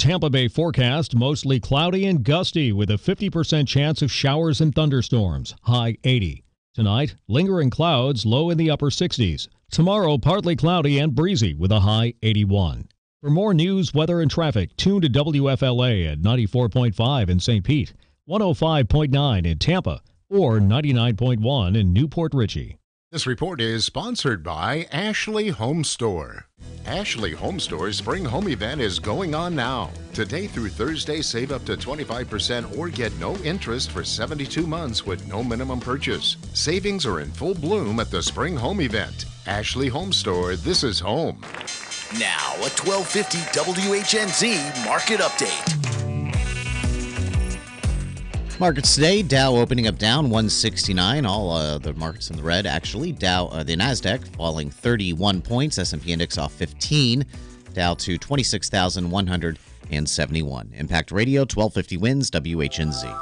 Tampa Bay forecast, mostly cloudy and gusty with a 50% chance of showers and thunderstorms, high 80. Tonight, lingering clouds, low in the upper 60s. Tomorrow, partly cloudy and breezy with a high 81. For more news, weather, and traffic, tune to WFLA at 94.5 in St. Pete, 105.9 in Tampa, or 99.1 in Newport Richey. This report is sponsored by Ashley Home Store. Ashley Home Store's Spring Home Event is going on now. Today through Thursday, save up to 25% or get no interest for 72 months with no minimum purchase. Savings are in full bloom at the Spring Home Event. Ashley Home Store, this is home. Now, a 1250 WHNZ Market Update. Markets today, Dow opening up down 169. All the markets in the red, actually. The NASDAQ falling 31 points. S&P index off 15. Dow to 26,171. Impact Radio, 1250 wins, WHNZ.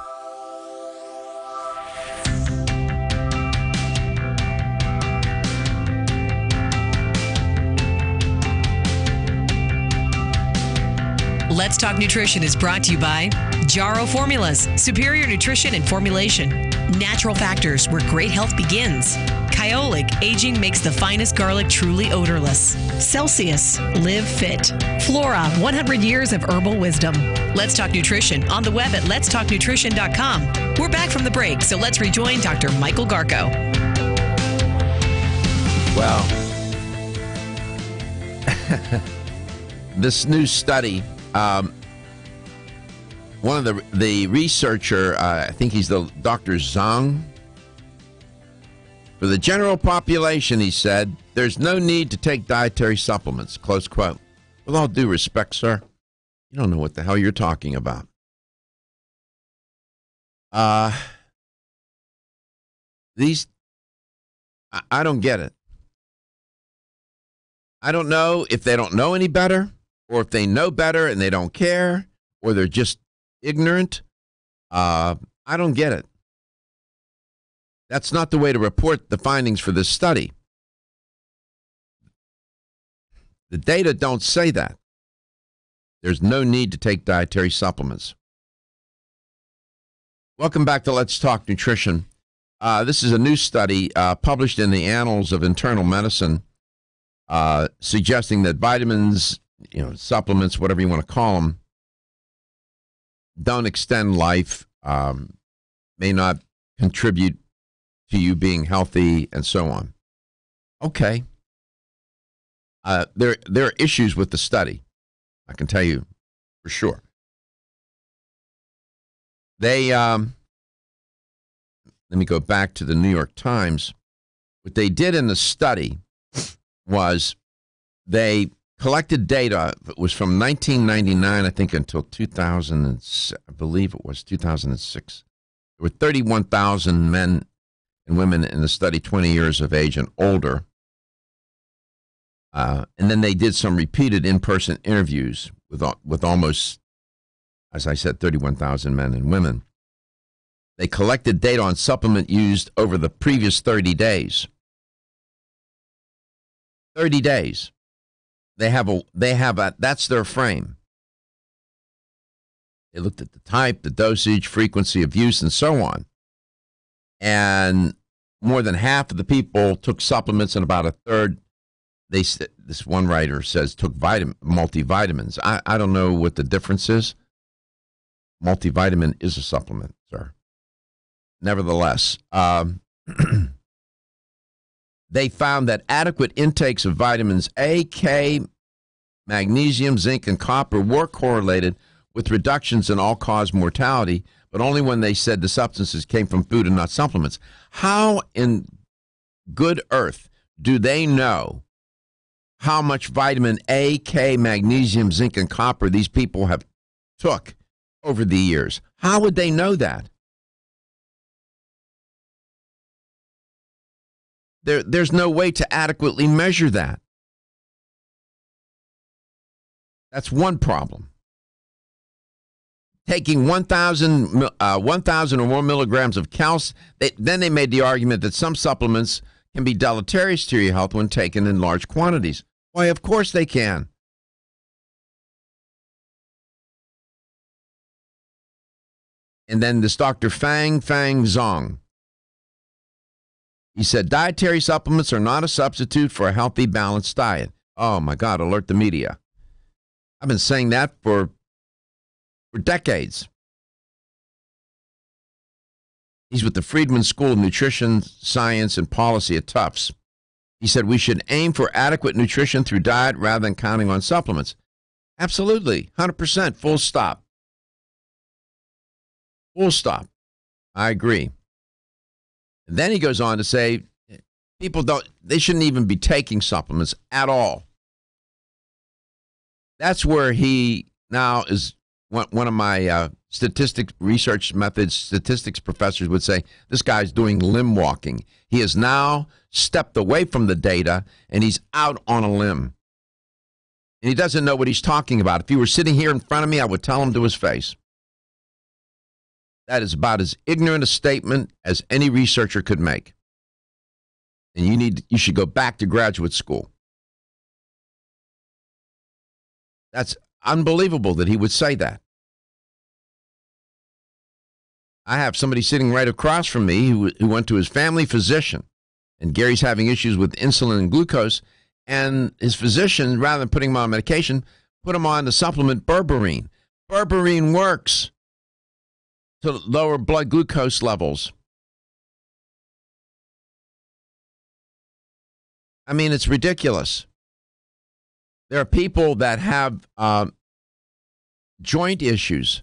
Let's Talk Nutrition is brought to you by Jarrow Formulas, superior nutrition and formulation. Natural Factors, where great health begins. Kyolic, aging makes the finest garlic truly odorless. Celsius, live fit. Flora, 100 years of herbal wisdom. Let's Talk Nutrition on the web at letstalknutrition.com. We're back from the break, so let's rejoin Dr. Michael Garko. Well, this new study, one of the researcher, I think he's the Dr. Zhang. For the general population, he said, there's no need to take dietary supplements, close quote. With all due respect, sir, you don't know what the hell you're talking about. I don't get it. I don't know if they don't know any better, or if they know better and they don't care, or they're just ignorant. I don't get it. That's not the way to report the findings for this study. The data don't say that. There's no need to take dietary supplements. Welcome back to Let's Talk Nutrition. This is a new study published in the Annals of Internal Medicine, suggesting that vitamins, supplements, whatever you want to call them, don't extend life, may not contribute to you being healthy, and so on. Okay. There are issues with the study. I can tell you for sure. They, let me go back to the New York Times. What they did in the study was they collected data. It was from 1999, I think, until 2000, I believe it was 2006. There were 31,000 men and women in the study 20 years of age and older. And then they did some repeated in-person interviews with almost, as I said, 31,000 men and women. They collected data on supplement used over the previous 30 days. 30 days. That's their frame. They looked at the type, the dosage, frequency of use, and so on. And more than half of the people took supplements, and about a third, this one writer says, took multivitamins. I don't know what the difference is. Multivitamin is a supplement, sir. Nevertheless, they found that adequate intakes of vitamins A, K, magnesium, zinc, and copper were correlated with reductions in all-cause mortality, but only when they said the substances came from food and not supplements. How in good earth do they know how much vitamin A, K, magnesium, zinc, and copper these people have took over the years? How would they know that? There's no way to adequately measure that. That's one problem. Taking 1,000 or more milligrams of calcium, then they made the argument that some supplements can be deleterious to your health when taken in large quantities. Why, of course they can. And then this Dr. Fang Zhang. He said, dietary supplements are not a substitute for a healthy, balanced diet. Oh, my God, alert the media. I've been saying that for decades. He's with the Friedman School of Nutrition, Science, and Policy at Tufts. He said we should aim for adequate nutrition through diet rather than counting on supplements. Absolutely, 100%, full stop. Full stop. I agree. And then he goes on to say they shouldn't even be taking supplements at all. That's where he now is, one of my statistics professors would say, this guy's doing limb walking. He has now stepped away from the data, and he's out on a limb. And he doesn't know what he's talking about. If he were sitting here in front of me, I would tell him to his face. That is about as ignorant a statement as any researcher could make. And you should go back to graduate school. That's unbelievable that he would say that. I have somebody sitting right across from me who went to his family physician, and Gary's having issues with insulin and glucose, and his physician, rather than putting him on medication, put him on the supplement berberine. Berberine works to lower blood glucose levels. I mean, it's ridiculous. There are people that have joint issues.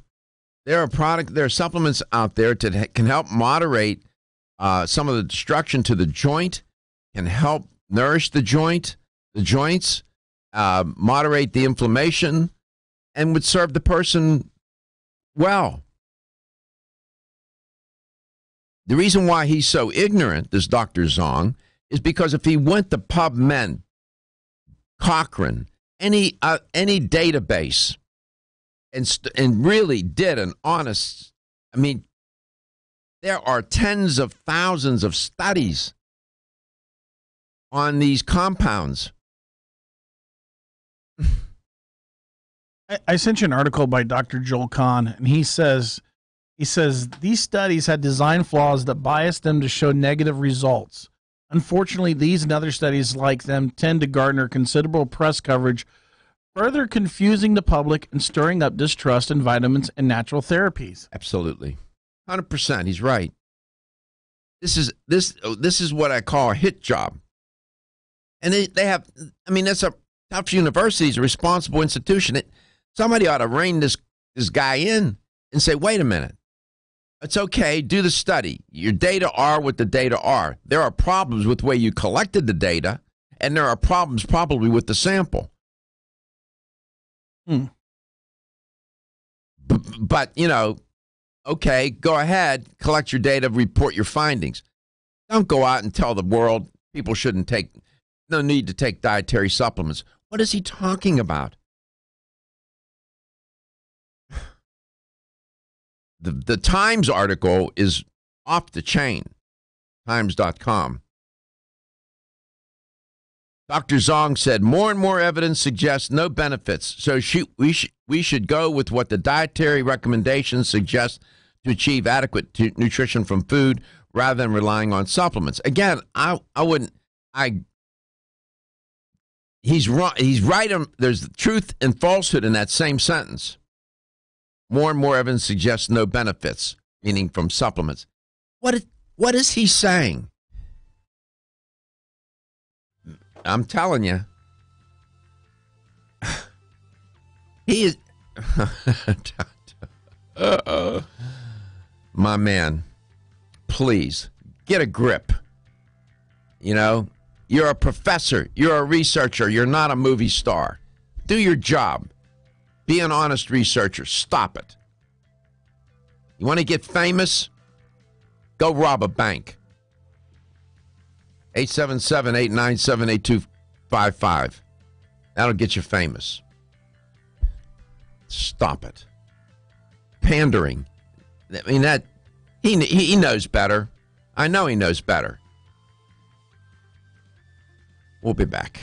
There are supplements out there that can help moderate some of the destruction to the joint, can help nourish the joints, moderate the inflammation, and would serve the person well. The reason why he's so ignorant, this Dr. Zhang, is because if he went to PubMed, Cochrane, any database, and really did an honest, I mean, there are tens of thousands of studies on these compounds. I sent you an article by Dr. Joel Kahn, and he says these studies had design flaws that biased them to show negative results. Unfortunately, these and other studies like them tend to garner considerable press coverage, further confusing the public and stirring up distrust in vitamins and natural therapies. Absolutely. 100%. He's right. This is what I call a hit job. And they have, I mean, that's Tufts University is a responsible institution. Somebody ought to rein this guy in and say, wait a minute. It's okay. Do the study. Your data are what the data are. There are problems with the way you collected the data, and there are problems probably with the sample. But, okay, go ahead, collect your data, report your findings. Don't go out and tell the world people no need to take dietary supplements. What is he talking about? The Times article is off the chain, times.com. Dr. Zhang said more and more evidence suggests no benefits, so we should go with what the dietary recommendations suggest to achieve adequate nutrition from food rather than relying on supplements. Again, he's wrong. He's right. There's truth and falsehood in that same sentence. More and more evidence suggests no benefits, meaning from supplements. What is he saying? I'm telling you. He is... My man, please, get a grip. You're a professor. You're a researcher. You're not a movie star. Do your job. Be an honest researcher. Stop it. You want to get famous? Go rob a bank. 877-897-8255. That'll get you famous. Stop it. Pandering. I mean, he knows better. I know he knows better. We'll be back.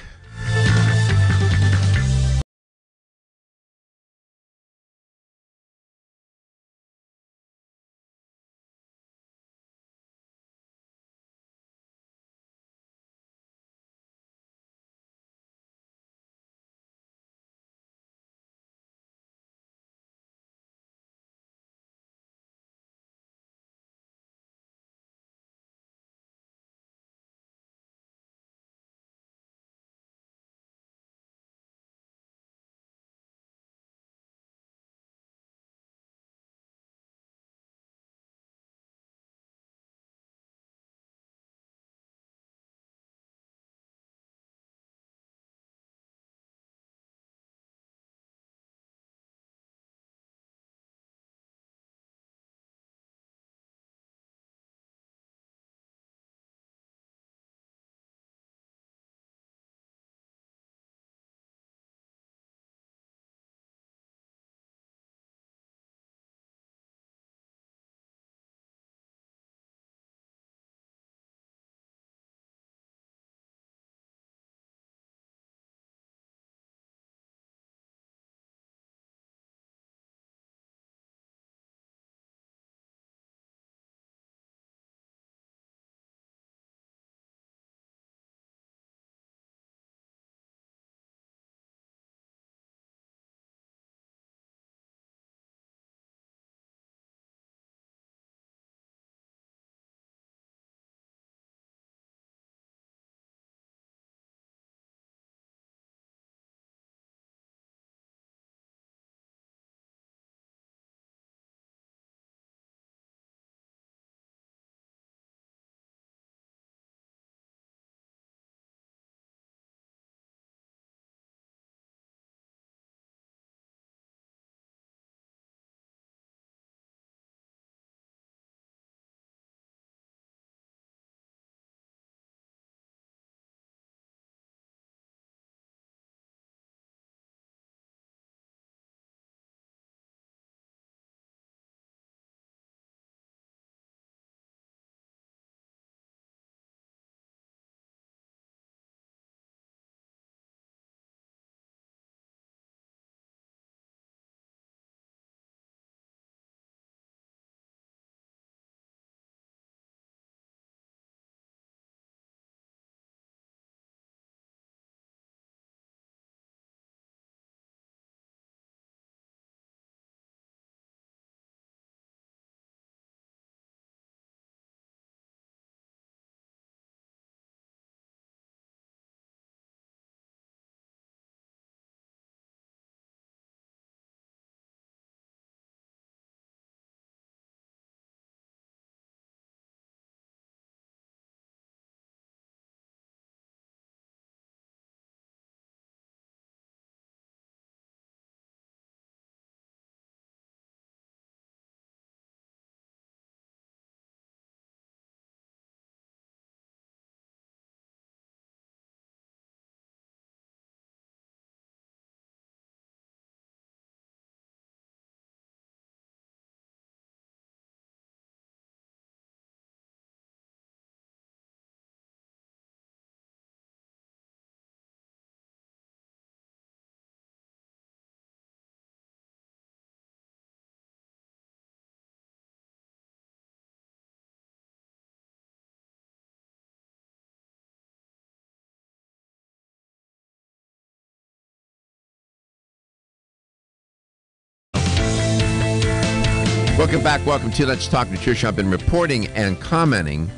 Welcome back. Welcome to Let's Talk Nutrition. I've been reporting and commenting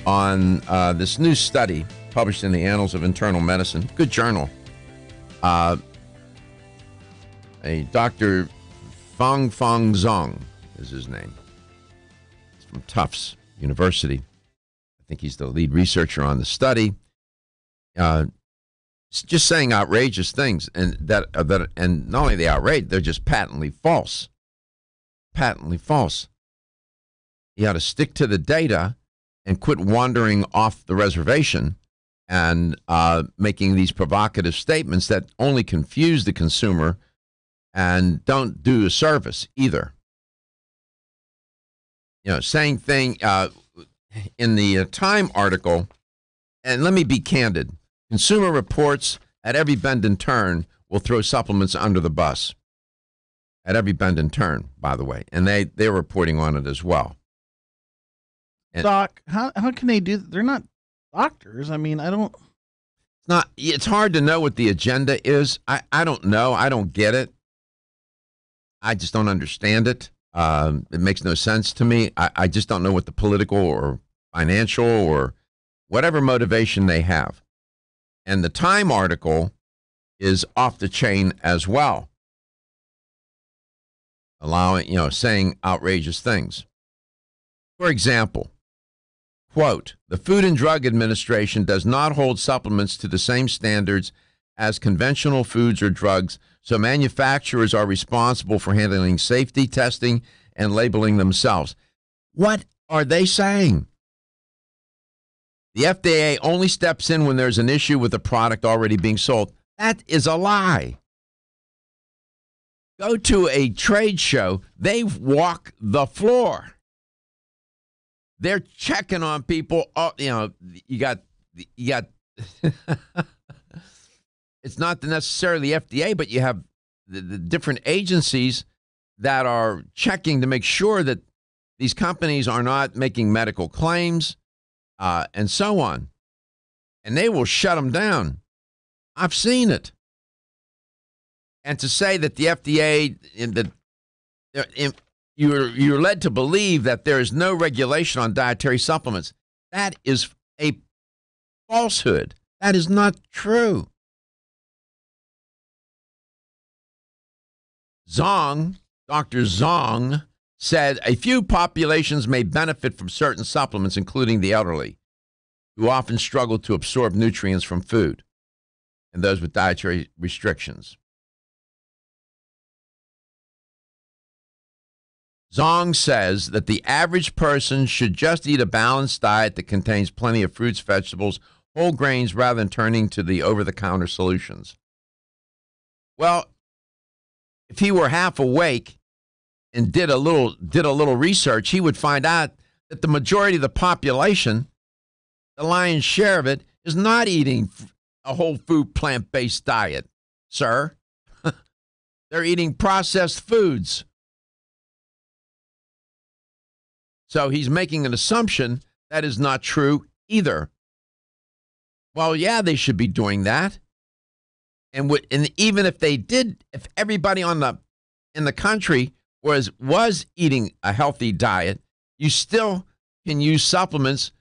on this new study published in the Annals of Internal Medicine. Good journal. A Dr. Fang Zhang is his name. He's from Tufts University. I think he's the lead researcher on the study. Just saying outrageous things, and and not only the outrage, they're just patently false. Patently false. You ought to stick to the data and quit wandering off the reservation and making these provocative statements that only confuse the consumer and don't do a service either. Saying thing in the Time article, and let me be candid, Consumer Reports at every bend and turn will throw supplements under the bus. At every bend and turn, by the way. And they're reporting on it as well. And Doc, how can they do that? They're not doctors. I mean, it's hard to know what the agenda is. I don't know. I don't get it. I just don't understand it. It makes no sense to me. I just don't know what the political or financial or whatever motivation they have. And the Time article is off the chain as well. Saying outrageous things. For example, quote, the Food and Drug Administration does not hold supplements to the same standards as conventional foods or drugs, so manufacturers are responsible for handling safety testing and labeling themselves. What are they saying? The FDA only steps in when there's an issue with a product already being sold. That is a lie. Go to a trade show, they walk the floor. They're checking on people. Oh, you got. It's not necessarily the FDA, but you have the different agencies that are checking to make sure that these companies are not making medical claims and so on. And they will shut them down. I've seen it. And to say that the FDA, you're led to believe that there is no regulation on dietary supplements, that is a falsehood. That is not true. Dr. Zhang said a few populations may benefit from certain supplements, including the elderly, who often struggle to absorb nutrients from food, and those with dietary restrictions. Zhang says that the average person should just eat a balanced diet that contains plenty of fruits, vegetables, whole grains, rather than turning to the over-the-counter solutions. Well, if he were half awake and did a little research, he would find out that the majority of the population, the lion's share of it, is not eating a whole food plant-based diet, sir. They're eating processed foods. So he's making an assumption that is not true either. Well, yeah, they should be doing that. And even if they did, if everybody in the country was eating a healthy diet, you still can use supplements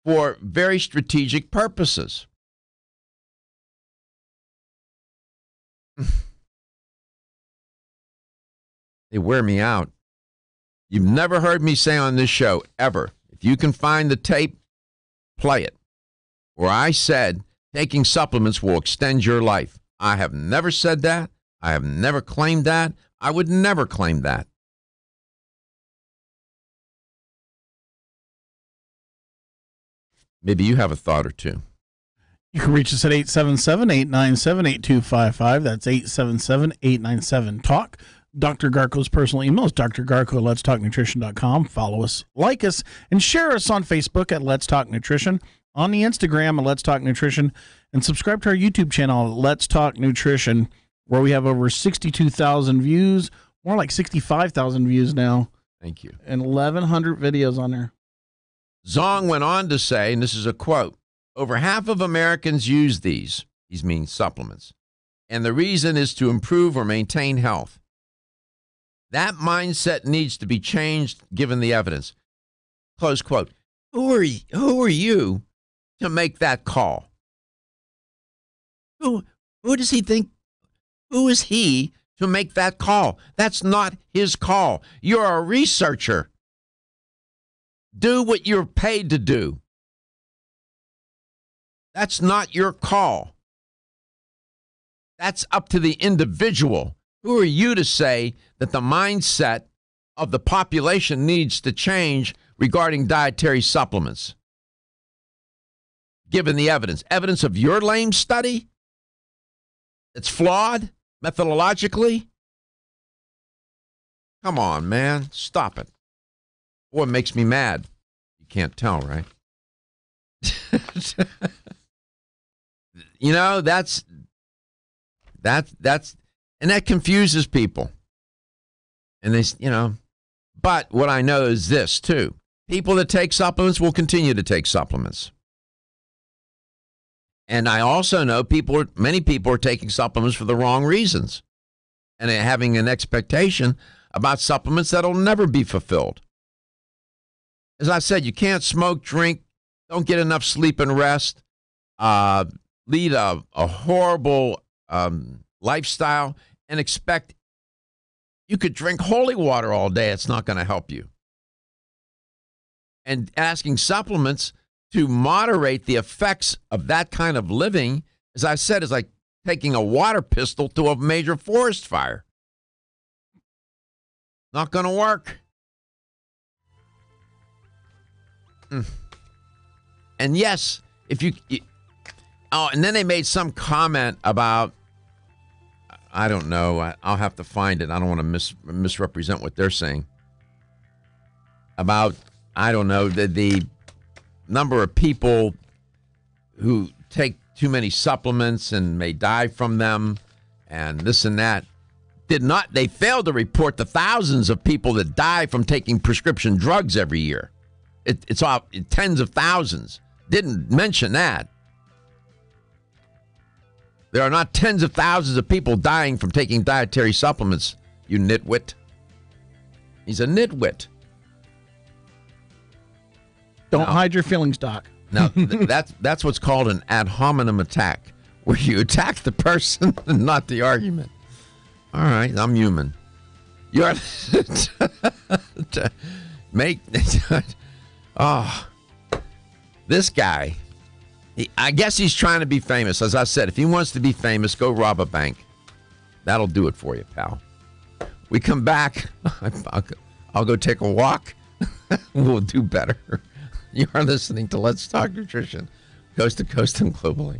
for very strategic purposes. They wear me out. You've never heard me say on this show, ever, if you can find the tape, play it, where I said taking supplements will extend your life. I have never said that. I have never claimed that. I would never claim that. Maybe you have a thought or two. You can reach us at 877-897-8255. That's 877-897-TALK. Dr. Garko's personal email is drgarko@letstalknutrition.com. Follow us, like us, and share us on Facebook at Let's Talk Nutrition, on the Instagram at Let's Talk Nutrition, and subscribe to our YouTube channel at Let's Talk Nutrition, where we have over 62,000 views, more like 65,000 views now. Thank you. And 1,100 videos on there. Zhang went on to say, and this is a quote, over half of Americans use these means supplements, and the reason is to improve or maintain health. That mindset needs to be changed given the evidence. Close quote. Who are you to make that call? Who does he think? Who is he to make that call? That's not his call. You're a researcher. Do what you're paid to do. That's not your call. That's up to the individual. Who are you to say that the mindset of the population needs to change regarding dietary supplements? Given the evidence of your lame study that's flawed methodologically? Come on, man. Stop it. Boy, it makes me mad. You can't tell, right? You know, that's and that confuses people. And they, you know, but what I know is this too. People that take supplements will continue to take supplements. And I also know many people are taking supplements for the wrong reasons and having an expectation about supplements that'll never be fulfilled. As I said, you can't smoke, drink, don't get enough sleep and rest, lead a horrible lifestyle, and expect you could drink holy water all day. It's not going to help you. And asking supplements to moderate the effects of that kind of living, as I said, is like taking a water pistol to a major forest fire. Not going to work. And yes, if you and then they made some comment about, I don't know, I'll have to find it. I don't want to misrepresent what they're saying. About, I don't know, the number of people who take too many supplements and may die from them and this and that. They failed to report the thousands of people that die from taking prescription drugs every year. It's all tens of thousands. Didn't mention that. There are not tens of thousands of people dying from taking dietary supplements, you nitwit. He's a nitwit. Don't hide your feelings, Doc. Now, that's what's called an ad hominem attack, where you attack the person and not the argument. All right, I'm human. You're this guy. I guess he's trying to be famous. As I said, if he wants to be famous, go rob a bank. That'll do it for you, pal. We come back. I'll go take a walk. We'll do better. You are listening to Let's Talk Nutrition, coast to coast and globally.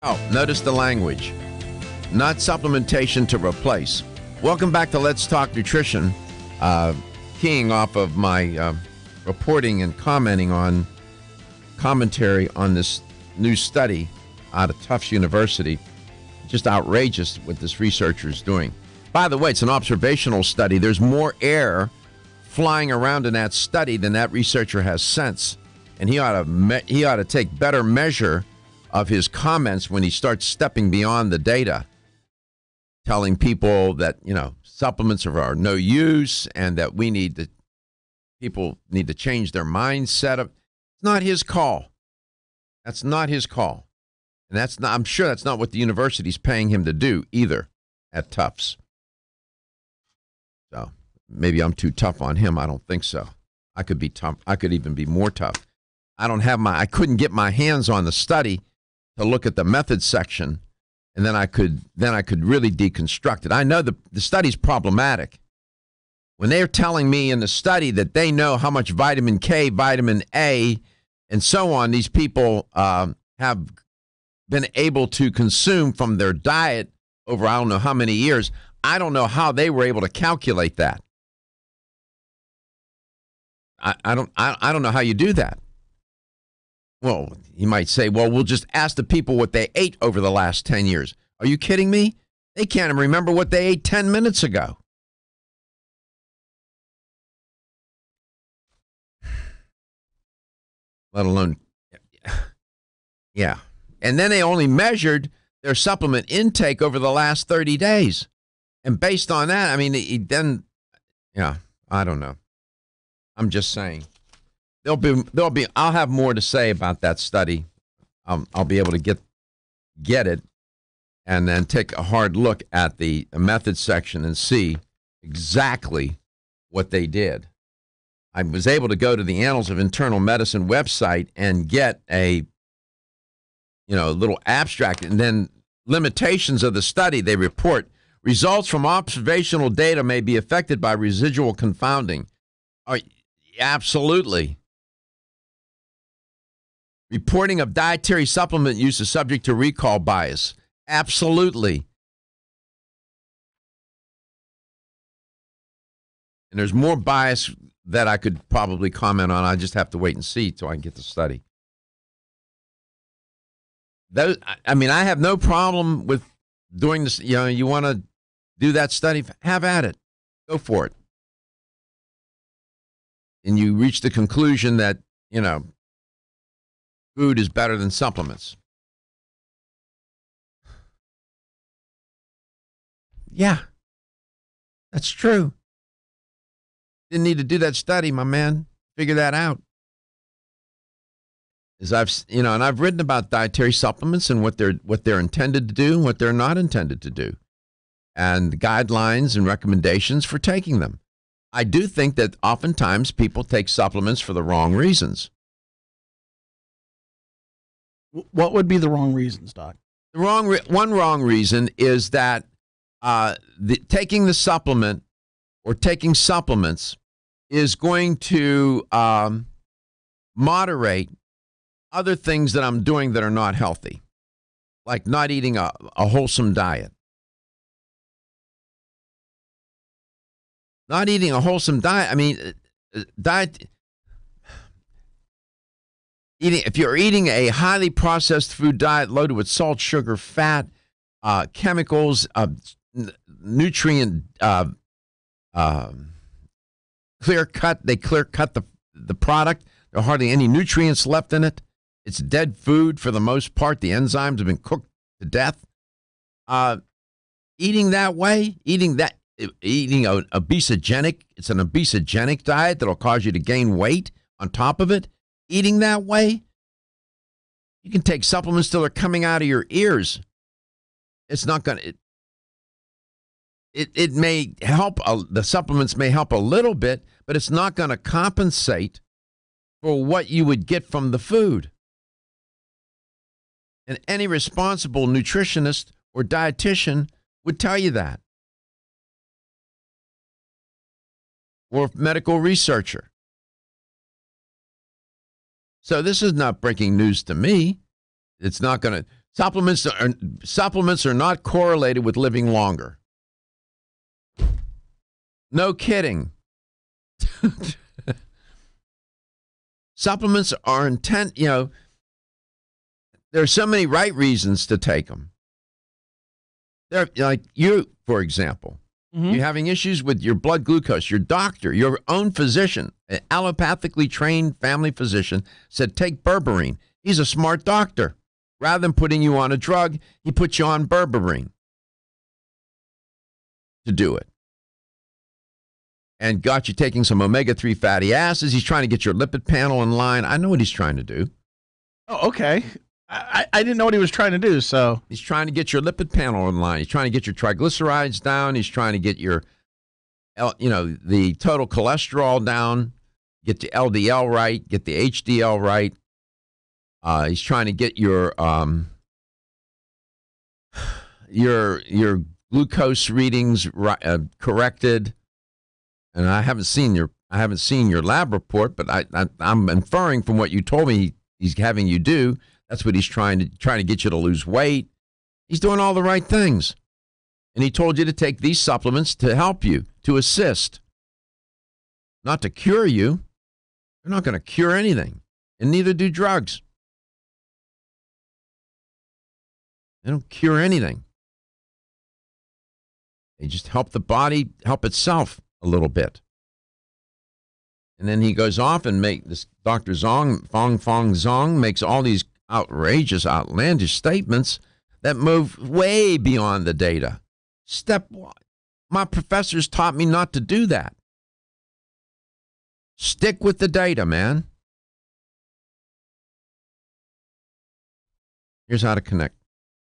Oh, notice the language. Not supplementation to replace. Welcome back to Let's Talk Nutrition. Keying off of my reporting and commenting on commentary on this new study out of Tufts University. Just outrageous what this researcher is doing. By the way, it's an observational study. There's more air flying around in that study than that researcher has sense. And he ought to take better measure of his comments when he starts stepping beyond the data, telling people that, supplements are no use and that people need to change their mindset. It's not his call. That's not his call. And I'm sure that's not what the university's paying him to do either at Tufts. So maybe I'm too tough on him. I don't think so. I could be tough. I could even be more tough. I couldn't get my hands on the study to look at the methods section, and then I could really deconstruct it. I know the study's problematic. When they're telling me in the study that they know how much vitamin K, vitamin A, and so on these people have been able to consume from their diet over I don't know how many years, I don't know how they were able to calculate that. I don't know how you do that. Well, you might say, well, we'll just ask the people what they ate over the last 10 years. Are you kidding me? They can't even remember what they ate 10 minutes ago. Let alone, yeah. And then they only measured their supplement intake over the last 30 days. And based on that, I mean, I don't know. I'm just saying. I'll have more to say about that study. I'll be able to get it and then take a hard look at the methods section and see exactly what they did. I was able to go to the Annals of Internal Medicine website and get a little abstract, and then limitations of the study. They report results from observational data may be affected by residual confounding. Absolutely. Reporting of dietary supplement use is subject to recall bias. Absolutely. And there's more bias that I could probably comment on. I just have to wait and see till I can get the study. I have no problem with doing this. You want to do that study, have at it. Go for it. And you reach the conclusion that, food is better than supplements. Yeah, that's true. Didn't need to do that study, my man. Figure that out. I've written about dietary supplements and what they're intended to do and what they're not intended to do, and guidelines and recommendations for taking them. I do think that oftentimes people take supplements for the wrong reasons. What would be the wrong reasons, Doc? One wrong reason is that taking the supplement or taking supplements is going to moderate other things that I'm doing that are not healthy, like not eating a wholesome diet. Not eating a wholesome diet. I mean, if you're eating a highly processed food diet loaded with salt, sugar, fat, chemicals, nutrient clear cut. They clear cut the product. There are hardly any nutrients left in it. It's dead food for the most part. The enzymes have been cooked to death. Eating that way, eating an obesogenic, it's an obesogenic diet that'll cause you to gain weight on top of it. Eating that way, you can take supplements till they're coming out of your ears. It's not going to, it may help, the supplements may help a little bit, but it's not going to compensate for what you would get from the food. And any responsible nutritionist or dietitian would tell you that. Or medical researcher. So this is not breaking news to me. It's not going to, Supplements are not correlated with living longer. No kidding. Supplements are there are so many right reasons to take them. They're like you, for example. You're having issues with your blood glucose. Your doctor, your own physician, an allopathically trained family physician, said take berberine. He's a smart doctor. Rather than putting you on a drug, he puts you on berberine to do it. And got you taking some omega-3 fatty acids. He's trying to get your lipid panel in line. I know what he's trying to do. Oh, okay. I didn't know what he was trying to do, so. He's trying to get your lipid panel in line. He's trying to get your triglycerides down. He's trying to get your, the total cholesterol down, get the LDL right, get the HDL right. He's trying to get your glucose readings corrected. And I haven't seen your lab report, but I'm inferring from what you told me he's having you do. That's what he's trying to get you to lose weight. He's doing all the right things. And he told you to take these supplements to help you, to assist. Not to cure you. They're not going to cure anything. And neither do drugs. They don't cure anything. They just help the body help itself a little bit. And then he goes off and this Dr. Zong, Fong Zong, makes all these outrageous, outlandish statements that move way beyond the data. My professors taught me not to do that. Stick with the data, man. Here's how to connect.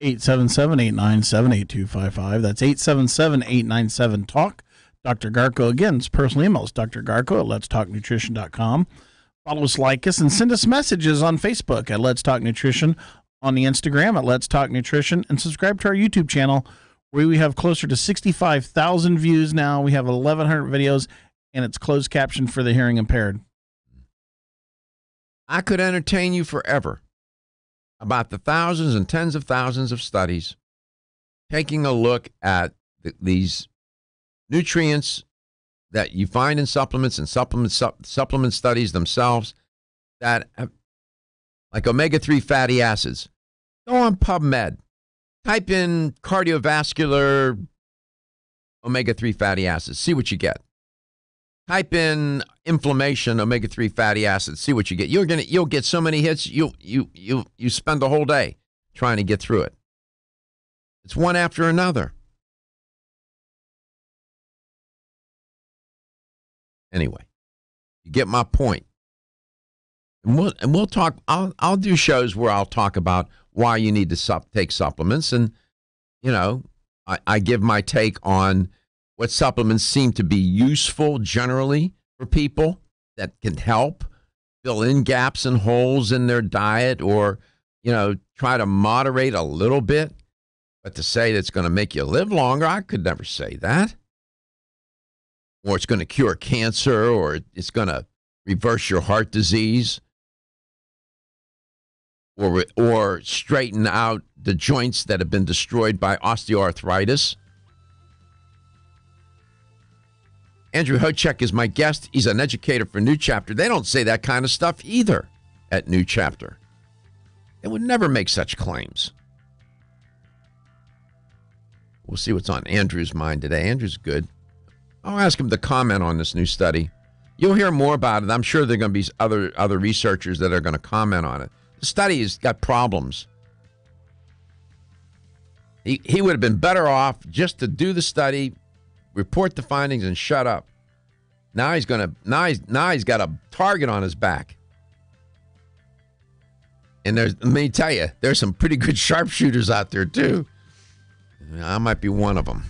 877-897-8255. That's 877-897-TALK. Dr. Garko, again, his personal email is drgarko@letstalknutrition.com. Follow us, like us, and send us messages on Facebook at Let's Talk Nutrition, on the Instagram at Let's Talk Nutrition, and subscribe to our YouTube channel where we have closer to 65,000 views now. We have 1,100 videos, and it's closed caption for the hearing impaired. I could entertain you forever about the thousands and tens of thousands of studies taking a look at these nutrients that you find in supplements and supplement studies themselves that have, like omega-3 fatty acids. Go on PubMed. Type in cardiovascular omega-3 fatty acids. See what you get. Type in inflammation omega-3 fatty acids. See what you get. You'll get so many hits. You spend the whole day trying to get through it. It's one after another. Anyway, you get my point. And we'll talk. I'll do shows where I'll talk about why you need to take supplements, and I give my take on what supplements seem to be useful generally for people that can help fill in gaps and holes in their diet, or try to moderate a little bit. But to say that it's going to make you live longer, I could never say that. Or it's going to cure cancer, or it's going to reverse your heart disease, or straighten out the joints that have been destroyed by osteoarthritis. Andrew Hochek is my guest. He's an educator for New Chapter. They don't say that kind of stuff either at New Chapter. They would never make such claims. We'll see what's on Andrew's mind today. Andrew's good. I'll ask him to comment on this new study. You'll hear more about it. I'm sure there are going to be other researchers that are going to comment on it. The study has got problems. He would have been better off just to do the study, report the findings, and shut up. Now he's got a target on his back. And let me tell you, there's some pretty good sharpshooters out there too. I might be one of them.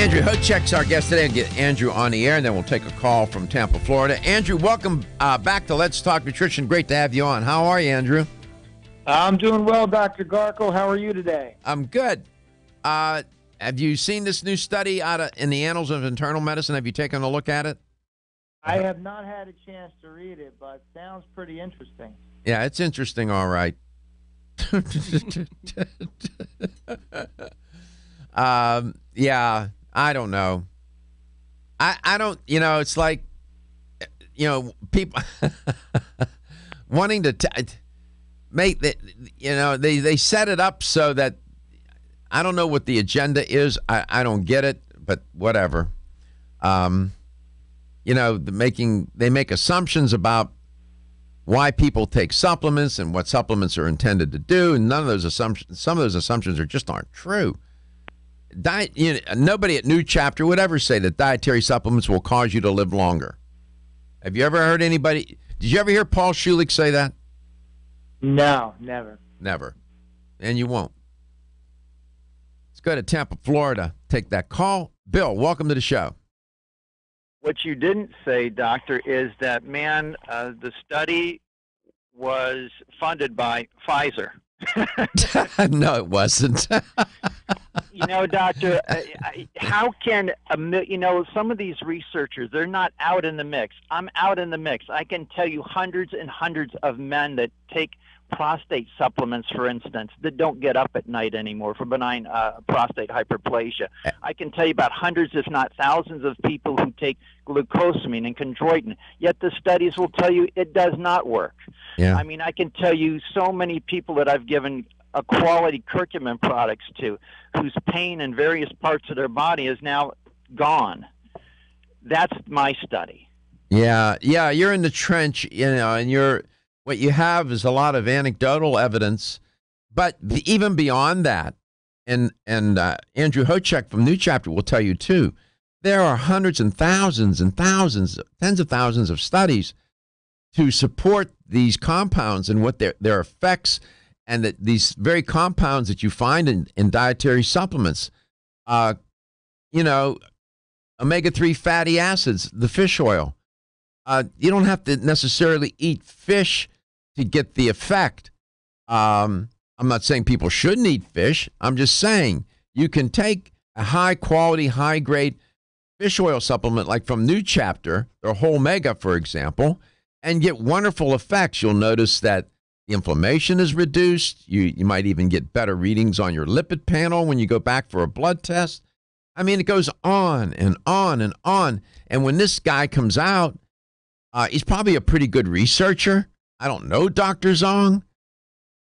Andrew Hochek's our guest today. I'll get Andrew on the air, and then we'll take a call from Tampa, Florida. Andrew, welcome back to Let's Talk Nutrition. Great to have you on. How are you, Andrew? I'm doing well, Dr. Garko. How are you today? I'm good. Have you seen this new study in the Annals of Internal Medicine? Have you taken a look at it? I have not had a chance to read it, but it sounds pretty interesting. Yeah, it's interesting, all right. Yeah, I don't know. I don't, it's like, people wanting to make that, they set it up so that, I don't know what the agenda is. I don't get it, but whatever. They make assumptions about why people take supplements and what supplements are intended to do, and some of those assumptions just aren't true. Nobody at New Chapter would ever say that dietary supplements will cause you to live longer. Have you ever heard anybody? Did you ever hear Paul Schulich say that? No, never. Never. And you won't. Let's go to Tampa, Florida. Take that call. Bill, welcome to the show. What you didn't say, doctor, is that, the study was funded by Pfizer. No, it wasn't. Doctor, how can some of these researchers, they're not out in the mix. I'm out in the mix. I can tell you hundreds and hundreds of men that take prostate supplements, for instance, that don't get up at night anymore for benign prostate hyperplasia. I can tell you about hundreds, if not thousands, of people who take glucosamine and chondroitin, yet the studies will tell you it does not work. Yeah. I mean, I can tell you so many people that I've given a quality curcumin products to whose pain in various parts of their body is now gone. That's my study. Yeah, you're in the trench, and what you have is a lot of anecdotal evidence, but even beyond that, and Andrew Hochek from New Chapter will tell you too, there are hundreds and thousands, tens of thousands of studies to support these compounds and what their effects, and that these very compounds that you find in dietary supplements, omega-3 fatty acids, the fish oil. You don't have to necessarily eat fish to get the effect. I'm not saying people shouldn't eat fish. I'm just saying you can take a high-quality, high-grade fish oil supplement like from New Chapter, their whole omega, for example, and get wonderful effects. You'll notice that the inflammation is reduced. You might even get better readings on your lipid panel when you go back for a blood test. I mean, it goes on and on and on. And when this guy comes out, he's probably a pretty good researcher. I don't know Dr. Zong,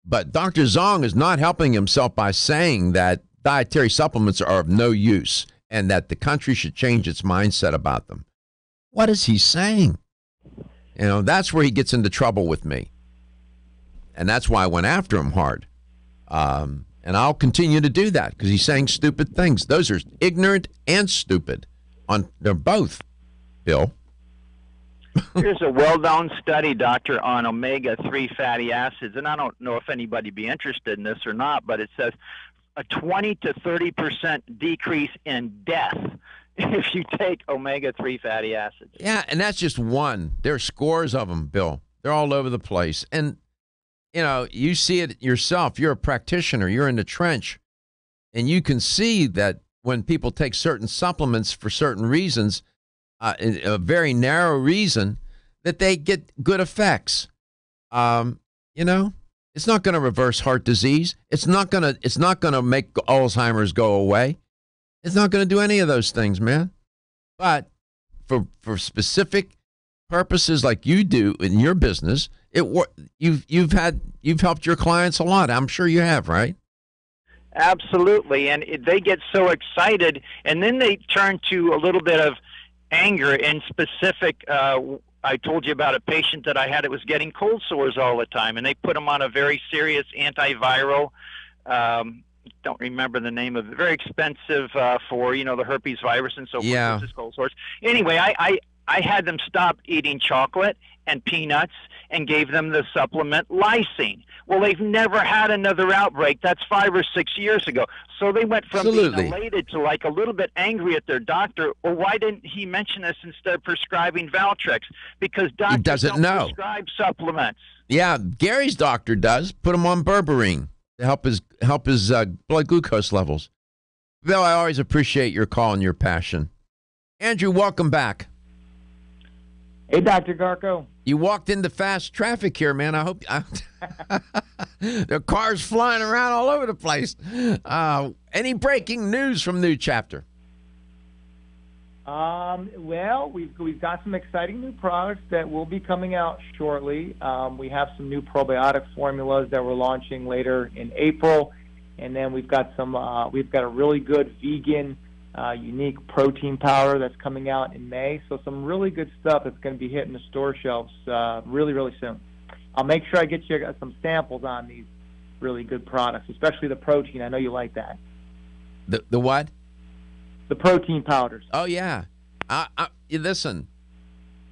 but Dr. Zong is not helping himself by saying that dietary supplements are of no use and that the country should change its mindset about them. What is he saying? That's where he gets into trouble with me. And that's why I went after him hard. And I'll continue to do that because he's saying stupid things. Those are ignorant and stupid. They're both, Bill. Here's a well-known study, doctor, on omega-3 fatty acids, and I don't know if anybody be interested in this or not, but it says a 20 to 30% decrease in death if you take omega-3 fatty acids. Yeah, and that's just one. There are scores of them, Bill. They're all over the place. And, you see it yourself. You're a practitioner. You're in the trench. And you can see that when people take certain supplements for certain reasons, a very narrow reason, that they get good effects. It's not going to reverse heart disease. It's not going to make Alzheimer's go away. It's not going to do any of those things, man. But for specific purposes like you do in your business, you've helped your clients a lot. I'm sure you have, right? Absolutely, and they get so excited, and then they turn to a little bit of anger and specific. I told you about a patient that I had that was getting cold sores all the time, and they put him on a very serious antiviral. Don't remember the name of it. Very expensive for the herpes virus and so forth. Yeah. Cold sores. Anyway, I had them stop eating chocolate and peanuts and gave them the supplement lysine. Well, they've never had another outbreak. That's 5 or 6 years ago. So they went from being elated to like a little bit angry at their doctor. Well, why didn't he mention this instead of prescribing Valtrex? Because doctors don't prescribe supplements. Yeah, Gary's doctor does. Put him on berberine to help his blood glucose levels. Bill, I always appreciate your call and your passion. Andrew, welcome back. Hey, Dr. Garko. You walked into fast traffic here, man. I hope there are cars flying around all over the place. Any breaking news from New Chapter? Well, we've got some exciting new products that will be coming out shortly. We have some new probiotic formulas that we're launching later in April, and then we've got a really good vegan unique protein powder that's coming out in May. So some really good stuff that's going to be hitting the store shelves really, really soon. I'll make sure I get you some samples on these really good products, especially the protein. I know you like that. The what? The protein powders. Oh, yeah. Listen,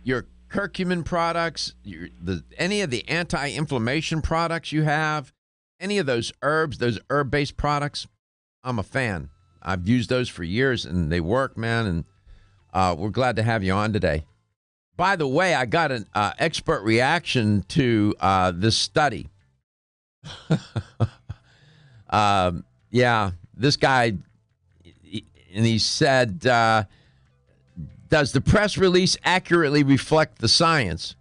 your curcumin products, any of the anti-inflammation products you have, any of those herbs, those herb-based products, I'm a fan. I've used those for years, and they work, man, and we're glad to have you on today. By the way, I got an expert reaction to this study. Yeah, this guy, and he said, does the press release accurately reflect the science?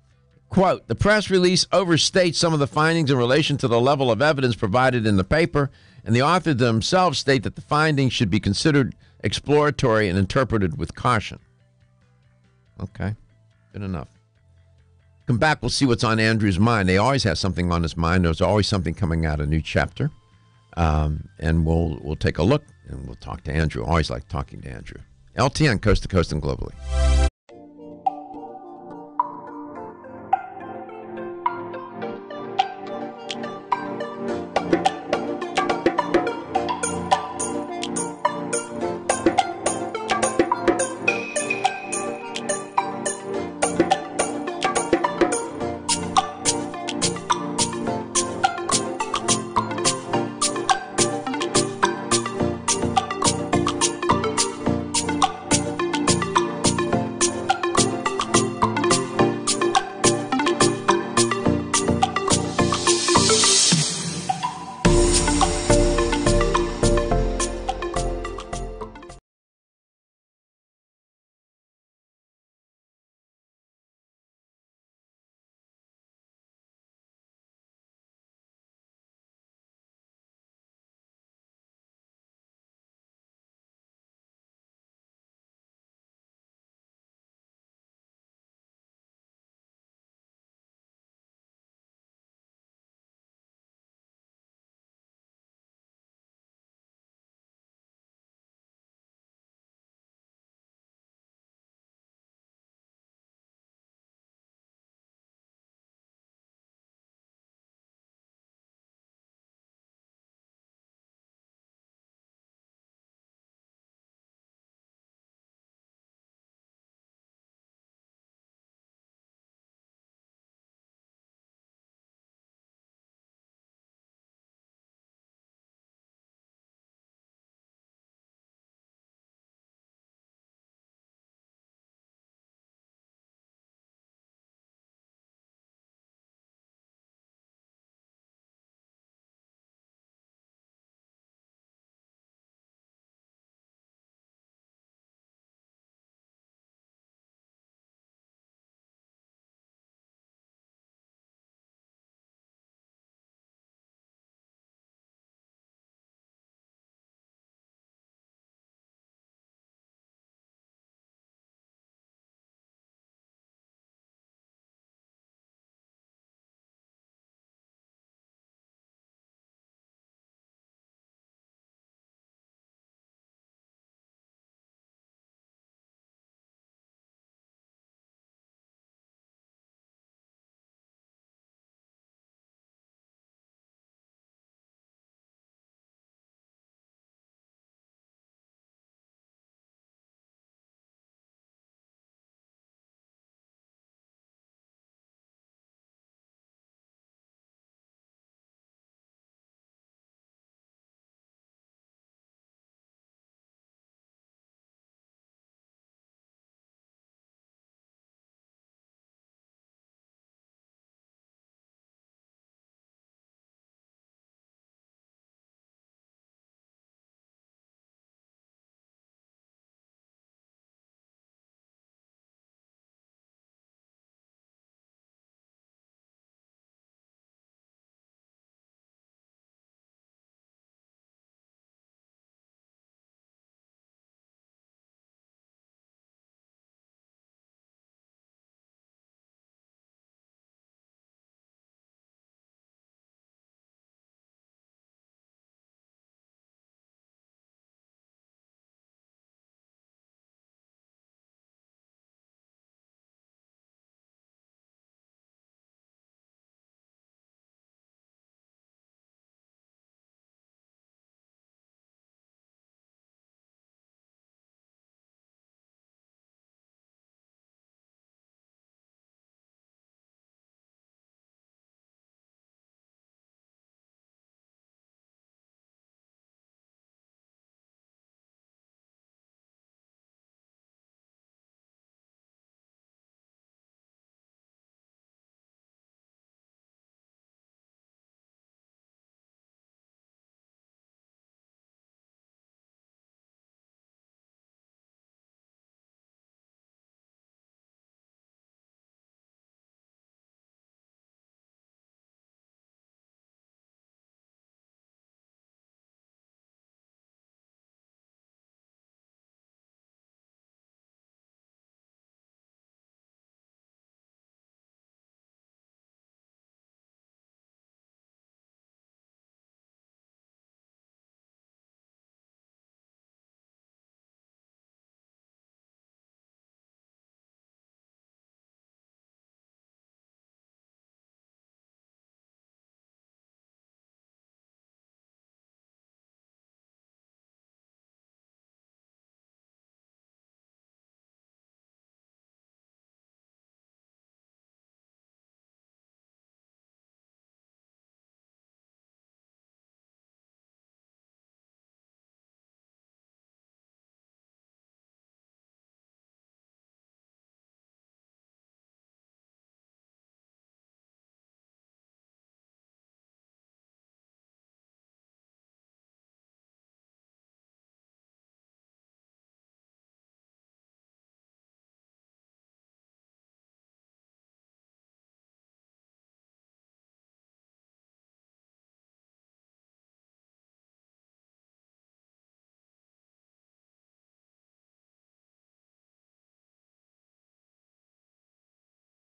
Quote, the press release overstates some of the findings in relation to the level of evidence provided in the paper, and the authors themselves state that the findings should be considered exploratory and interpreted with caution. Okay, good enough. Come back, we'll see what's on Andrew's mind. They always have something on his mind. There's always something coming out, a new chapter. And we'll take a look, and we'll talk to Andrew. Always like talking to Andrew. LTN, Coast to Coast and globally.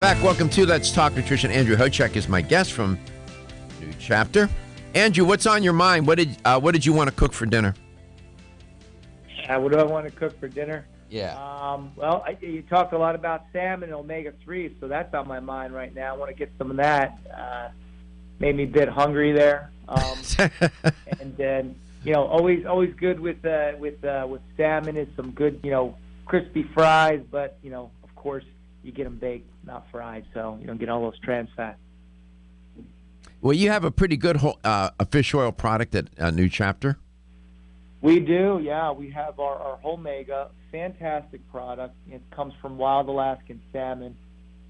Back, welcome to Let's Talk Nutrition. Andrew Hochek is my guest from New Chapter. Andrew, what's on your mind? What did you want to cook for dinner? What do I want to cook for dinner? Yeah. Well, you talked a lot about salmon and omega-3, so that's on my mind right now. I want to get some of that. Made me a bit hungry there. And then, always good with salmon is some good, crispy fries. But of course, you get them baked, not fried, so you don't get all those trans fats. Well, you have a pretty good a fish oil product at New Chapter. We do, yeah. We have our Whole-Mega, fantastic product. It comes from wild Alaskan salmon,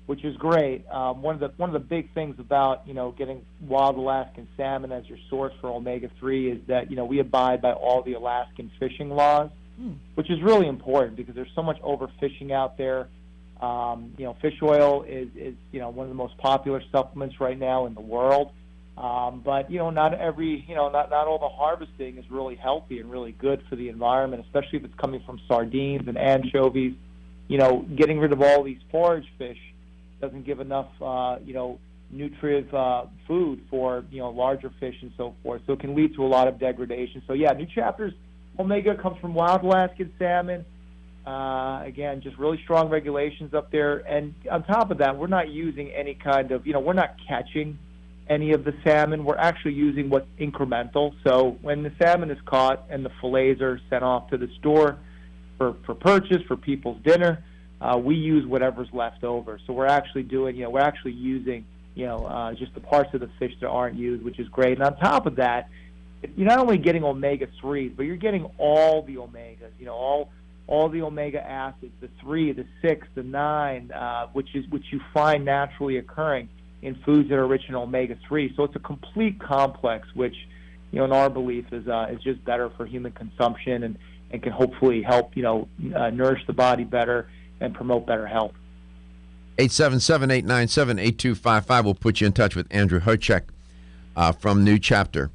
which is great. One of the big things about getting wild Alaskan salmon as your source for omega-3 is that we abide by all the Alaskan fishing laws, which is really important because there's so much overfishing out there. Fish oil is one of the most popular supplements right now in the world. But not all the harvesting is really healthy and really good for the environment, especially if it's coming from sardines and anchovies. Getting rid of all these forage fish doesn't give enough nutritive food for larger fish and so forth. So it can lead to a lot of degradation. So yeah, New Chapter's Omega comes from wild Alaskan salmon. Again, just really strong regulations up there. And on top of that, we're not using any kind of, we're not catching any of the salmon. We're actually using what's incremental. So when the salmon is caught and the fillets are sent off to the store for purchase, for people's dinner, we use whatever's left over. So we're actually using, just the parts of the fish that aren't used, which is great. And on top of that, you're not only getting omega-3s, but you're getting all the omegas, all the omega acids, the 3, the 6, the 9, which you find naturally occurring in foods that are rich in omega-3. So it's a complete complex, which, in our belief is just better for human consumption and can hopefully help, nourish the body better and promote better health. 877-897-8255 will put you in touch with Andrew Hochek from New Chapter.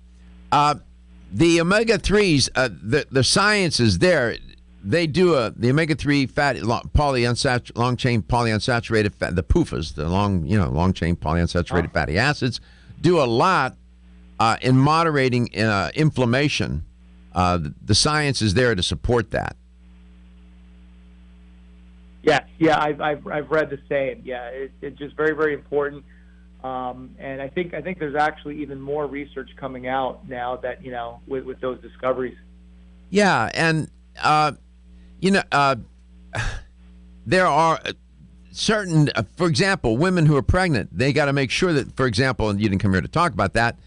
The omega-3s, the science is there. They do the omega-3 fatty long-chain polyunsaturated fat, the PUFAs, the long-chain polyunsaturated fatty acids, do a lot in moderating inflammation. The science is there to support that. Yeah, I've read the same. Yeah, it's just very, very important. And I think there's actually even more research coming out now that with those discoveries. Yeah, and there are certain, for example, women who are pregnant, they got to make sure that, for example, and you didn't come here to talk about that,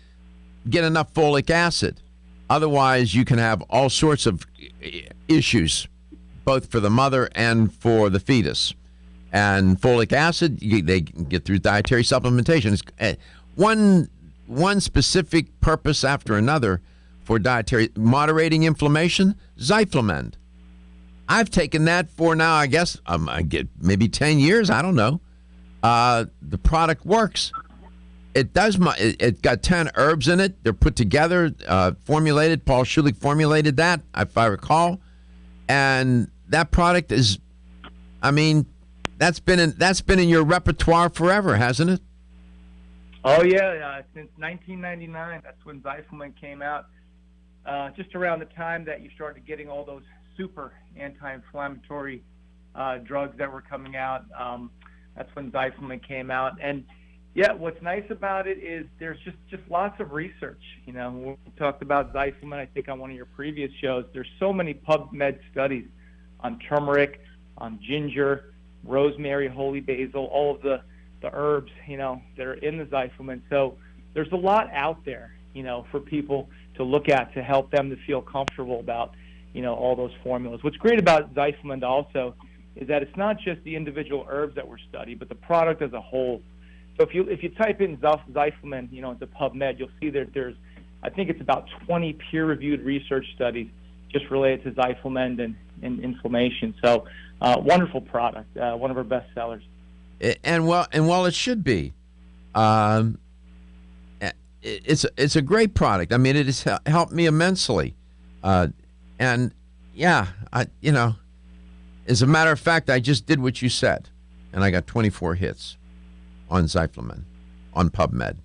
get enough folic acid. Otherwise, you can have all sorts of issues, both for the mother and for the fetus. And folic acid, they get through dietary supplementation. It's one specific purpose after another for dietary moderating inflammation, Zyflamend. I've taken that for now, I guess, I get maybe 10 years. I don't know. The product works. It does. It got 10 herbs in it. They're put together, formulated. Paul Schulich formulated that, if I recall. And that product is, that's been in your repertoire forever, hasn't it? Oh yeah, since 1999. That's when Zyflamend came out. Just around the time that you started getting all those super anti-inflammatory drugs that were coming out. That's when Zyflamend came out. And yeah, what's nice about it is there's just lots of research. When we talked about Zyflamend, I think on one of your previous shows, there's so many PubMed studies on turmeric, on ginger, rosemary, holy basil, all of the herbs, that are in the Zyflamend. So there's a lot out there, for people to look at to help them to feel comfortable about all those formulas. What's great about Zyflamend also is that it's not just the individual herbs that were studied, but the product as a whole. So if you type in Zyflamend, into PubMed, you'll see that there's, I think it's about 20 peer-reviewed research studies just related to Zyflamend and inflammation. So wonderful product, one of our best sellers. And while it should be, it's a great product. It has helped me immensely. And yeah, as a matter of fact, I just did what you said, and I got 24 hits. on Zyflamen on PubMed.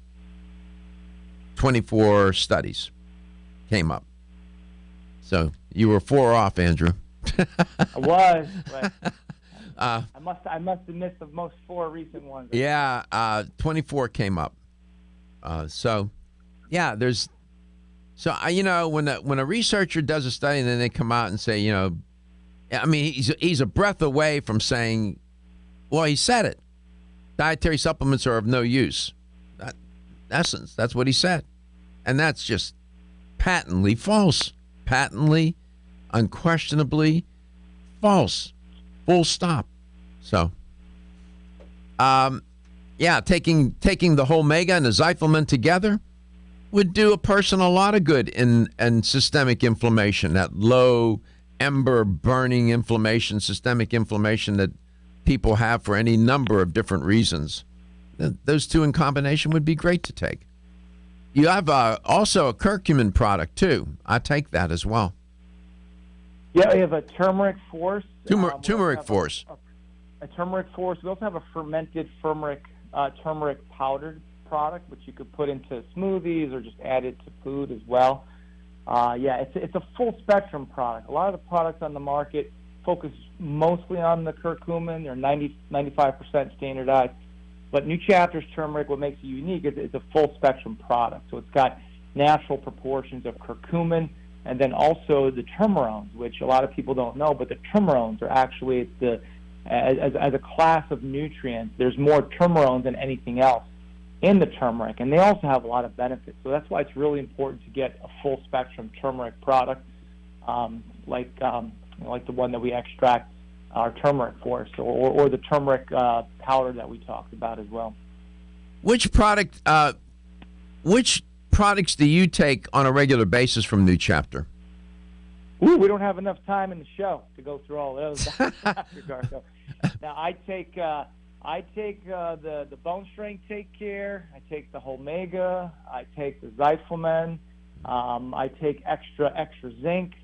24 studies came up. So you were 4 off, Andrew. I was, but I must have missed the most 4 recent ones. Yeah, 24 came up. So when a researcher does a study and then they come out and say, he's a breath away from saying, well, he said it. Dietary supplements are of no use. That, in essence, that's what he said. And that's just patently false. Patently, unquestionably false. Full stop. So, taking the whole Mega and the Zyflamen together would do a person a lot of good in systemic inflammation, that low ember burning inflammation, systemic inflammation that people have for any number of different reasons. Those two in combination would be great to take. You have also a curcumin product, too. I take that as well. Yeah, we have a turmeric force. Turmeric force. A turmeric force. We also have a fermented turmeric powdered product, which you could put into smoothies or just add it to food as well. It's a full spectrum product. A lot of the products on the market focus mostly on the curcumin. They're 95% standardized. But New Chapter's turmeric, what makes it unique is it's a full spectrum product. So it's got natural proportions of curcumin and then also the turmerones, which a lot of people don't know, but the turmerones are actually as a class of nutrients, there's more turmerones than anything else in the turmeric, and they also have a lot of benefits. So that's why it's really important to get a full spectrum turmeric product, like the one that we extract our turmeric for, or the turmeric powder that we talked about as well. Which products do you take on a regular basis from New Chapter? Ooh, we don't have enough time in the show to go through all those. Now I take the Bone Strength Take Care. I take the Omega. I take the Zyflamen. I take extra zinc.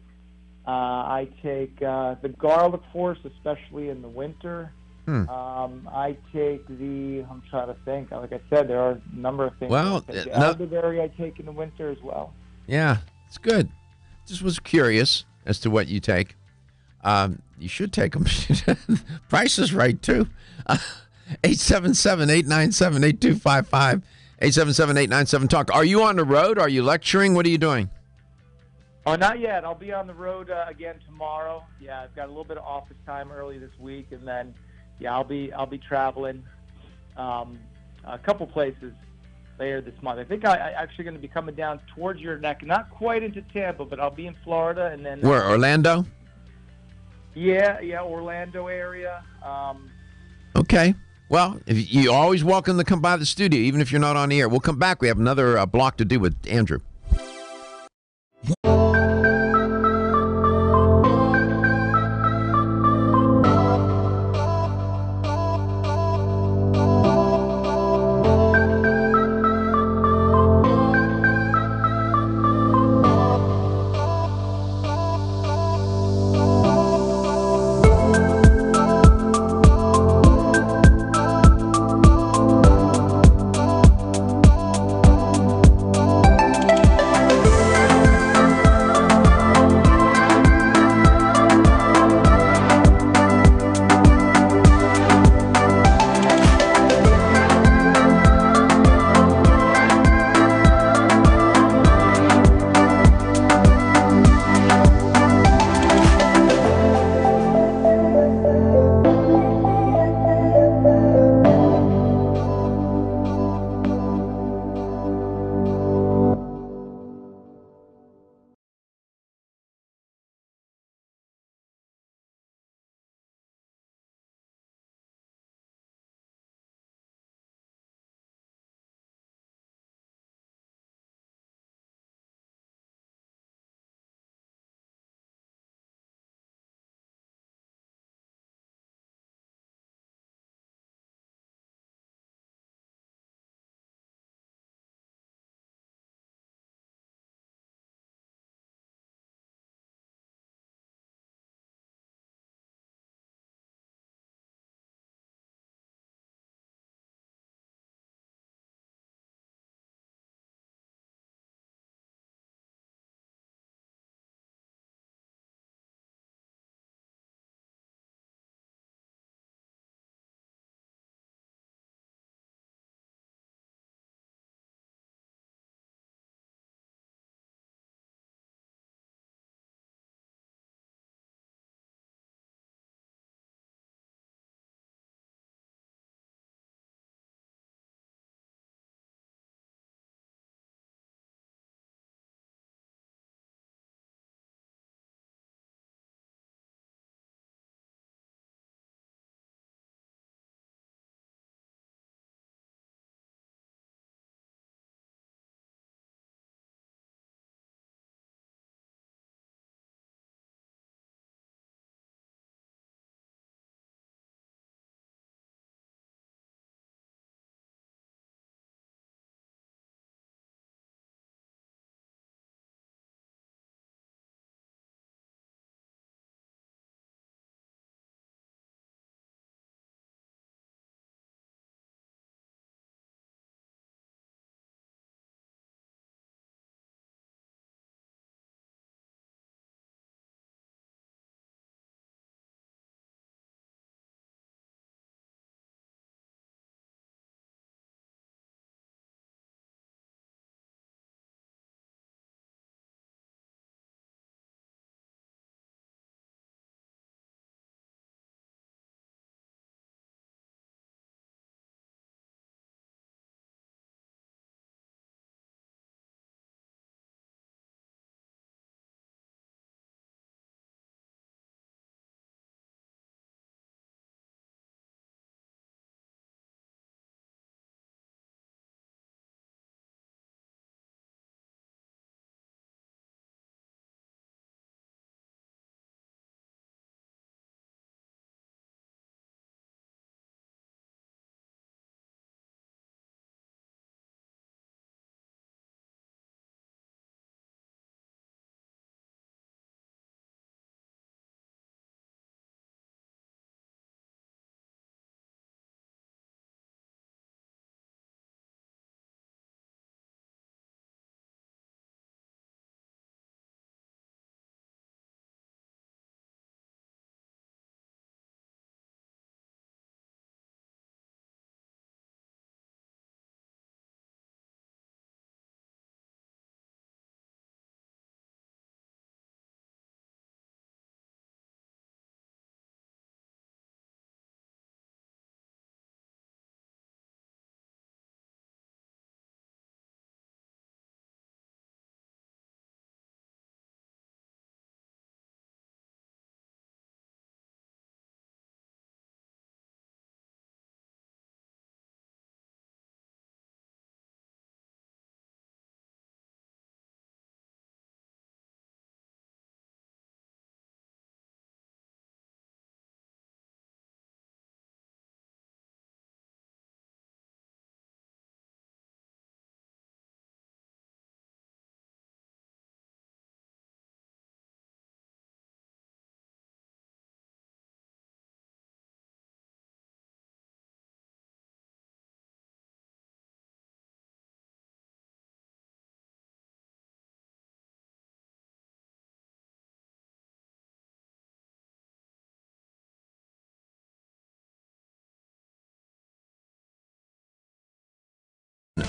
I take the Garlic Force, especially in the winter. I take I'm trying to think. Like I said, there are a number of things. Well, elderberry I take in the winter as well. Yeah, it's good. Just was curious as to what you take. You should take them. Price is right, too. 877-897-8255. 877-897-TALK. Are you on the road? Are you lecturing? What are you doing? Oh, not yet. I'll be on the road again tomorrow. Yeah, I've got a little bit of office time early this week, and then I'll be traveling a couple places later this month. I think I'm actually going to be coming down towards your neck, not quite into Tampa, but I'll be in Florida, and then where, Orlando? Yeah, Orlando area. Okay. Well, you're always welcome to come by the studio, even if you're not on the air. We'll come back. We have another block to do with Andrew.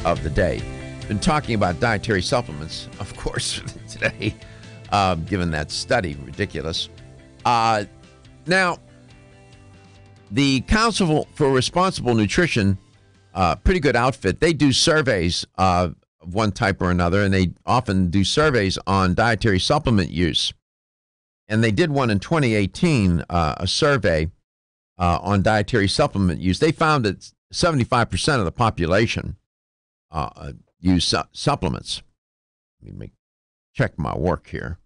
of the day. Been talking about dietary supplements, of course, today, given that study. Ridiculous. Now, the Council for Responsible Nutrition, pretty good outfit. They do surveys of one type or another, and they often do surveys on dietary supplement use. And they did one in 2018, a survey on dietary supplement use. They found that 75% of the population use supplements. Let me check my work here,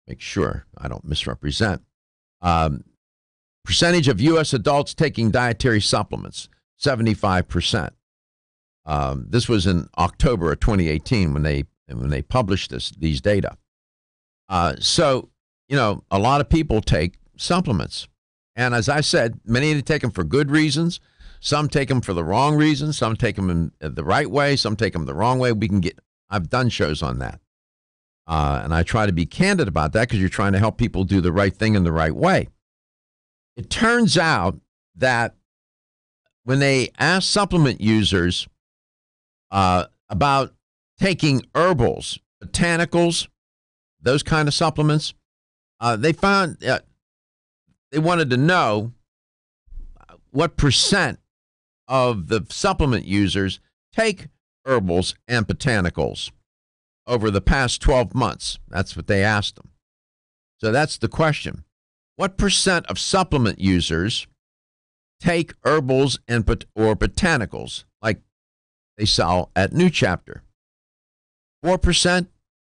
make sure I don't misrepresent. Percentage of U.S. adults taking dietary supplements, 75%. This was in October of 2018 when they published these data. So, a lot of people take supplements. And as I said, many of them take them for good reasons. Some take them for the wrong reasons. Some take them in the right way. Some take them the wrong way. I've done shows on that. And I try to be candid about that because you're trying to help people do the right thing in the right way. It turns out that when they ask supplement users about taking herbals, botanicals, those kind of supplements, they found they wanted to know what percent of the supplement users take herbals and botanicals over the past 12 months. That's what they asked them. So that's the question. What percent of supplement users take herbals or botanicals like they sell at New Chapter? 4%,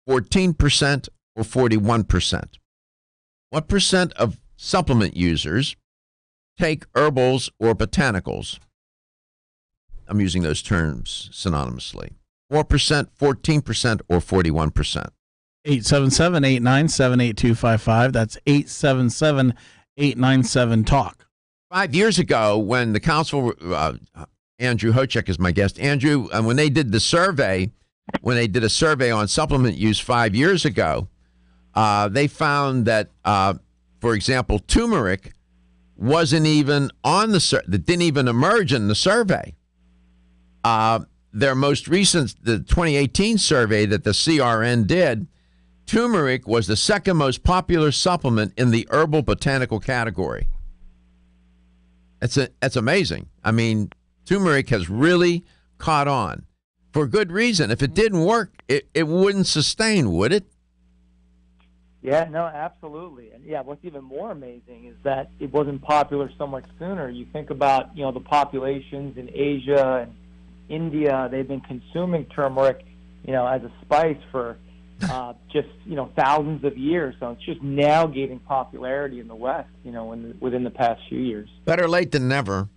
14%, or 41%? What percent of supplement users take herbals or botanicals? I'm using those terms synonymously. 4%, 14%, or 41%? 877-897-8255. That's 877-897-TALK. 5 years ago, when the council, Andrew Hochek is my guest. Andrew, when they did a survey on supplement use 5 years ago, they found that, for example, turmeric wasn't even on that didn't even emerge in the survey. Their most recent, the 2018 survey that the CRN did, turmeric was the second most popular supplement in the herbal botanical category. That's amazing. I mean, turmeric has really caught on for good reason. If it didn't work, it wouldn't sustain, would it? Yeah, no, absolutely. And yeah, what's even more amazing is that it wasn't popular so much sooner. You think about, the populations in Asia and India, they've been consuming turmeric, as a spice for just, thousands of years. So it's just now gaining popularity in the West, within the past few years. Better late than never.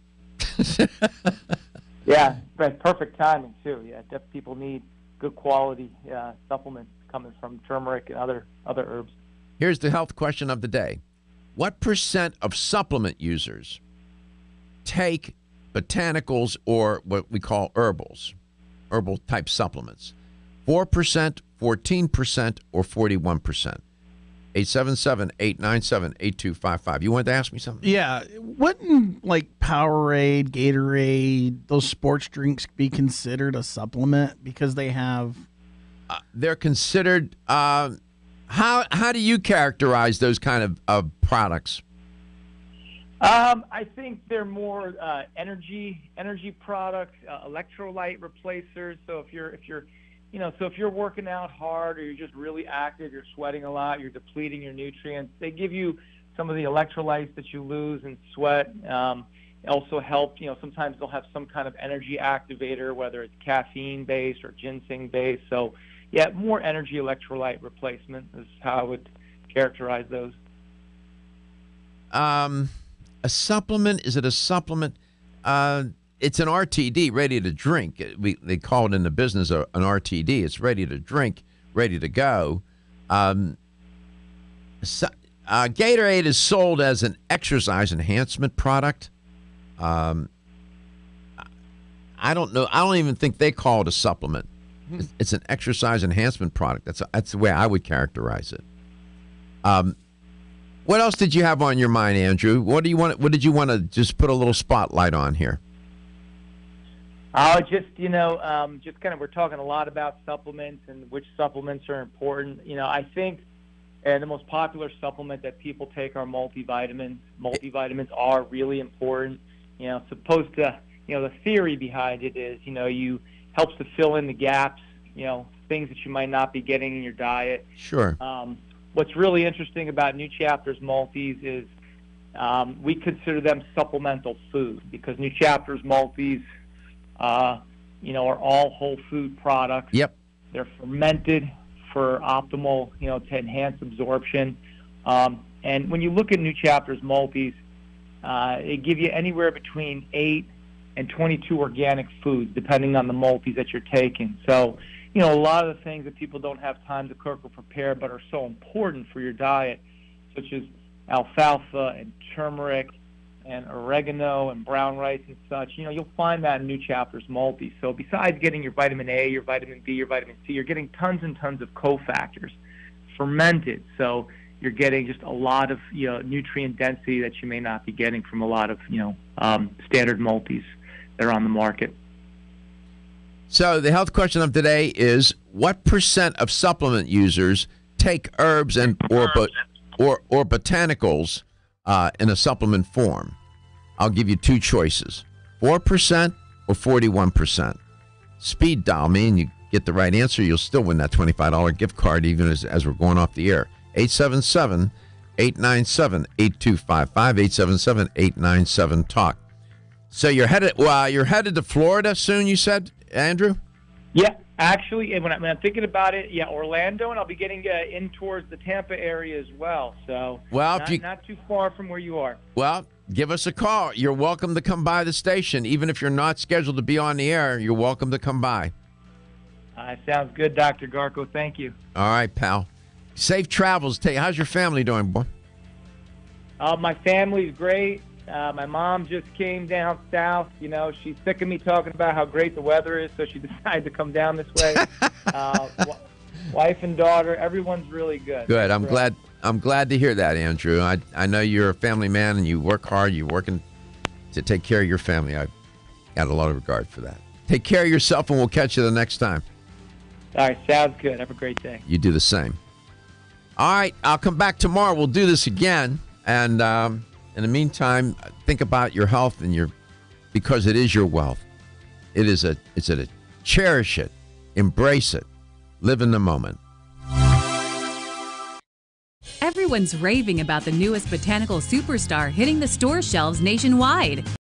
Yeah, but perfect timing, too. Yeah, people need good quality supplements coming from turmeric and other herbs. Here's the health question of the day. What percent of supplement users take botanicals or what we call herbal type supplements? 4%, 14%, or 41%? 877-897-8255. You wanted to ask me something? Yeah. Wouldn't Powerade, Gatorade, those sports drinks be considered a supplement because they have... they're considered... How do you characterize those kind of products? I think they're more energy products, electrolyte replacers. So if you're working out hard or you're just really active, you're sweating a lot, you're depleting your nutrients, they give you some of the electrolytes that you lose in sweat. Also help, sometimes they'll have some kind of energy activator, whether it's caffeine-based or ginseng-based. So, yeah, more energy electrolyte replacement is how I would characterize those. A supplement, is it a supplement? It's an RTD, ready to drink. They call it in the business an RTD. It's ready to drink, ready to go. Gatorade is sold as an exercise enhancement product. I don't know. I don't even think they call it a supplement. It's an exercise enhancement product. That's the way I would characterize it. What else did you have on your mind, Andrew? What did you want to just put a little spotlight on here? Just kind of we're talking a lot about supplements and which supplements are important. I think the most popular supplement that people take are multivitamins. Multivitamins are really important. Supposed to, the theory behind it is, you helps to fill in the gaps, things that you might not be getting in your diet. Sure. What's really interesting about New Chapter's multis is we consider them supplemental food because New Chapter's multis, are all whole food products. Yep. They're fermented for optimal, to enhance absorption. And when you look at New Chapter's multis, they give you anywhere between 8 and 22 organic foods, depending on the multis that you're taking. So, a lot of the things that people don't have time to cook or prepare but are so important for your diet, such as alfalfa and turmeric and oregano and brown rice and such, you'll find that in New Chapter's multis. So besides getting your vitamin A, your vitamin B, your vitamin C, you're getting tons and tons of cofactors, fermented. So you're getting just a lot of nutrient density that you may not be getting from a lot of standard multis that are on the market. So the health question of today is: what percent of supplement users take herbs and or botanicals in a supplement form? I'll give you two choices: 4% or 41%. Speed dial me, and you get the right answer. You'll still win that $25 gift card, even as we're going off the air. 877-897-8255. 877-897-TALK. So you're headed to Florida soon, you said, Andrew? Yeah, actually, and when I'm thinking about it, Orlando, and I'll be getting in towards the Tampa area as well. So not too far from where you are. Well, give us a call. You're welcome to come by the station. Even if you're not scheduled to be on the air, you're welcome to come by. Sounds good, Dr. Garko. Thank you. All right, pal. Safe travels. How's your family doing, boy? My family's great. My mom just came down south. She's sick of me talking about how great the weather is, so she decided to come down this way. Wife and daughter, everyone's really good. Good. I'm glad to hear that, Andrew. I know you're a family man and you work hard. You're working to take care of your family. I've got a lot of regard for that. Take care of yourself, and we'll catch you the next time. All right. Sounds good. Have a great day. You do the same. All right. I'll come back tomorrow. We'll do this again. And in the meantime, think about your health because it is your wealth. It's a cherish it, embrace it, live in the moment. Everyone's raving about the newest botanical superstar hitting the store shelves nationwide.